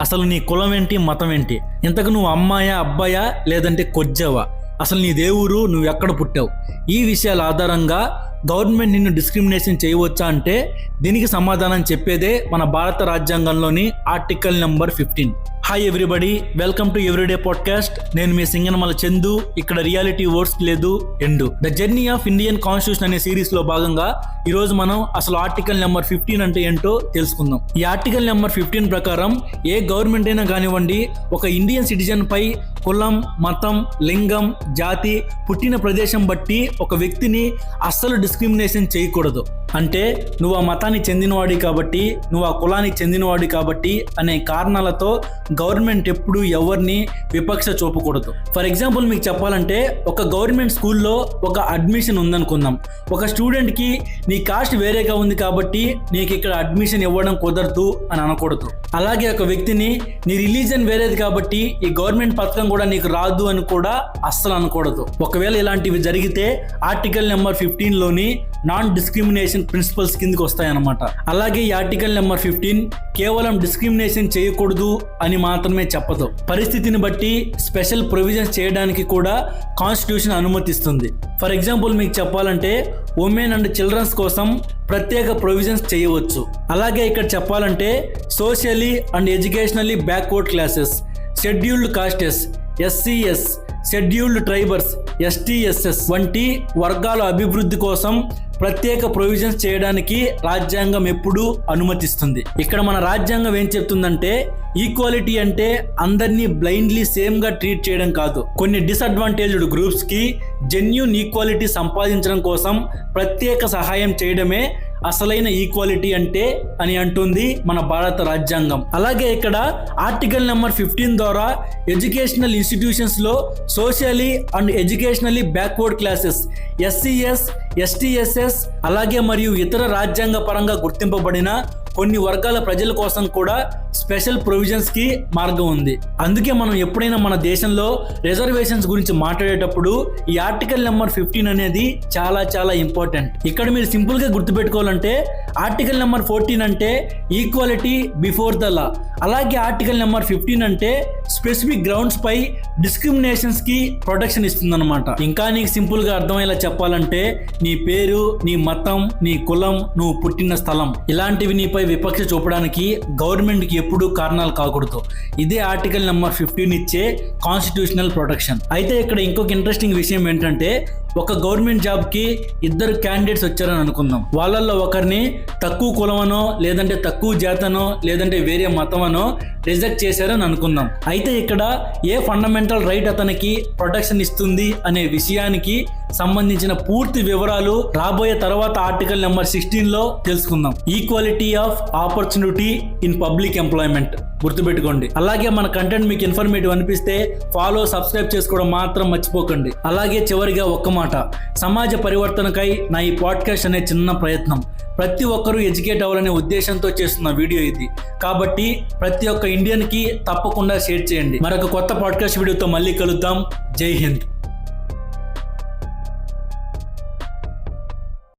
అసలు నీ కులం ఏంటి, మతం ఏంటి, ఇంతకు నువ్వు అమ్మాయా, అబ్బాయా, లేదంటే కొజ్జావా, అసలు నీ దేవురు, నువ్వు ఎక్కడ పుట్టావు, ఈ విషయాల ఆధారంగా గవర్నమెంట్ నిన్ను డిస్క్రిమినేషన్ చేయవచ్చా అంటే దీనికి సమాధానం చెప్పేదే మన భారత రాజ్యాంగంలోని article number 15. Hi everybody, welcome to everyday podcast. నేను మీ సింగనమల చందు. ఇక్కడ రియాలిటీ వర్డ్స్ లేదు ఎండు. The journey of Indian constitution అనే సిరీస్ లో భాగంగా ఈ రోజు మనం అసలు ఆర్టికల్ నెంబర్ 15 అంటే ఏంటో తెలుసుకుందాం. ఈ ఆర్టికల్ నెంబర్ 15 ప్రకారం ఏ గవర్నమెంట్ అయినా కానివ్వండి, ఒక ఇండియన్ సిటిజన్ పై కులం, మతం, లింగం, జాతి, పుట్టిన ప్రదేశం బట్టి ఒక వ్యక్తిని అస్సలు డిస్క్రిమినేషన్ చేయకూడదు. అంటే నువ్వు ఆ మతానికి చెందినవాడి కాబట్టి, నువ్వు ఆ కులానికి చెందినవాడి కాబట్టి అనే కారణాలతో గవర్నమెంట్ ఎప్పుడు ఎవరిని విపక్ష చూపకూడదు. ఫర్ ఎగ్జాంపుల్ మీకు చెప్పాలంటే, ఒక గవర్నమెంట్ స్కూల్లో ఒక అడ్మిషన్ ఉందనుకుందాం. ఒక స్టూడెంట్ కి నీ కాస్ట్ వేరేగా ఉంది కాబట్టి నీకు ఇక్కడ అడ్మిషన్ ఇవ్వడం కుదరదు అని అనకూడదు. అలాగే ఒక వ్యక్తిని నీ రిలీజన్ వేరేది కాబట్టి ఈ గవర్నమెంట్ పథకం కూడా నీకు రాదు అని కూడా అస్సలు అనకూడదు. ఒకవేళ ఇలాంటివి జరిగితే ఆర్టికల్ నెంబర్ 15 లోని నాన్ డిస్క్రిమినేషన్ ప్రిన్సిపల్స్ కిందకి వస్తాయన్నమాట. అలాగే ఈ ఆర్టికల్ నెంబర్ 15 కేవలం డిస్క్రిమినేషన్ చేయకూడదు అని మాత్రమే చెప్పదు. పరిస్థితిని బట్టి స్పెషల్ ప్రొవిజన్స్ చేయడానికి కూడా కాన్స్టిట్యూషన్ అనుమతిస్తుంది. ఫర్ ఎగ్జాంపుల్ మీకు చెప్పాలంటే, ఉమెన్ అండ్ చిల్డ్రన్స్ కోసం ప్రత్యేక ప్రొవిజన్స్ చేయవచ్చు. అలాగే ఇక్కడ చెప్పాలంటే, socially and educationally backward classes, scheduled castes, ఎస్సీఎస్, షెడ్యూల్డ్ ట్రైబర్స్, ఎస్టీఎస్ఎస్ వంటి వర్గాల అభివృద్ధి కోసం ప్రత్యేక ప్రొవిజన్స్ చేయడానికి రాజ్యాంగం ఎప్పుడూ అనుమతిస్తుంది. ఇక్కడ మన రాజ్యాంగం ఏం చెప్తుందంటే, ఈక్వాలిటీ అంటే అందరినీ బ్లైండ్లీ సేమ్ గా ట్రీట్ చేయడం కాదు. కొన్ని డిసడ్వాంటేజ్డ్ గ్రూప్స్ కి జెన్యూన్ ఈక్వాలిటీ సంపాదించడం కోసం ప్రత్యేక సహాయం చేయడమే అసలైన ఈక్వాలిటీ అంటే అని అంటుంది మన భారత రాజ్యాంగం. అలాగే ఇక్కడ ఆర్టికల్ నెంబర్ 15 ద్వారా ఎడ్యుకేషనల్ ఇన్స్టిట్యూషన్స్ లో socially and educationally backward classes, ఎస్సీఎస్, ఎస్టీఎస్ఎస్ అలాగే మరియు ఇతర రాజ్యాంగ పరంగా గుర్తింపబడిన కొన్ని వర్గాల ప్రజల కోసం కూడా స్పెషల్ ప్రొవిజన్స్ కి మార్గం ఉంది. అందుకే మనం ఎప్పుడైనా మన దేశంలో రిజర్వేషన్స్ గురించి మాట్లాడేటప్పుడు ఈ ఆర్టికల్ నెంబర్ 15 అనేది చాలా చాలా ఇంపార్టెంట్. ఇక్కడ మీరు సింపుల్ గా గుర్తుపెట్టుకోవాలంటే, ఆర్టికల్ నెంబర్ 14 అంటే ఈక్వాలిటీ బిఫోర్ ద లా. అలాగే ఆర్టికల్ నెంబర్ 15 అంటే స్పెసిఫిక్ గ్రౌండ్స్ పై డిస్క్రిమినేషన్స్ కి ప్రొటెక్షన్ ఇస్తుందన్నమాట. ఇంకా నీకు సింపుల్ గా అర్థమయ్యేలా చెప్పాలంటే, నీ పేరు, నీ మతం, నీ కులం, నువ్వు పుట్టిన స్థలం ఇలాంటివి నీపై విపక్ష చూపడానికి గవర్నమెంట్ కి ఎప్పుడూ కారణాలు కాకూడదు. ఇదే ఆర్టికల్ నెంబర్ 15 ఇచ్చే కాన్స్టిట్యూషనల్ ప్రొటెక్షన్. అయితే ఇక్కడ ఇంకొక ఇంట్రెస్టింగ్ విషయం ఏంటంటే, ఒక గవర్నమెంట్ జాబ్ కి ఇద్దరు క్యాండిడేట్స్ వచ్చారని అనుకుందాం. వాళ్ళల్లో ఒకరిని తక్కువ కులమనో, లేదంటే తక్కువ జాతనో, లేదంటే వేరే మతమనో రిజెక్ట్ చేశారని అనుకుందాం. అయితే ఇక్కడ ఏ ఫండమెంటల్ రైట్ అతనికి ప్రొటెక్షన్ ఇస్తుంది అనే విషయానికి సంబంధించిన పూర్తి వివరాలు రాబోయే తర్వాత ఆర్టికల్ నెంబర్ 16 లో తెలుసుకుందాం. Equality of opportunity in public employment గుర్తుపెట్టుకోండి. అలాగే మన కంటెంట్ మీకు ఇన్ఫర్మేటివ్ అనిపిస్తే ఫాలో, సబ్స్క్రైబ్ చేసుకోవడం మాత్రం మర్చిపోకండి. అలాగే చివరిగా ఒక్క మాట, సమాజ పరివర్తనకై నా ఈ పాడ్కాస్ట్ అనే చిన్న ప్రయత్నం. ప్రతి ఒక్కరూ ఎడ్యుకేట్ అవ్వాలనే ఉద్దేశంతో చేస్తున్న వీడియో ఇది. కాబట్టి ప్రతి ఒక్క ఇండియన్ కి తప్పకుండా షేర్ చేయండి. మరొక కొత్త పాడ్కాస్ట్ వీడియోతో మళ్ళీ కలుద్దాం. జై హింద్.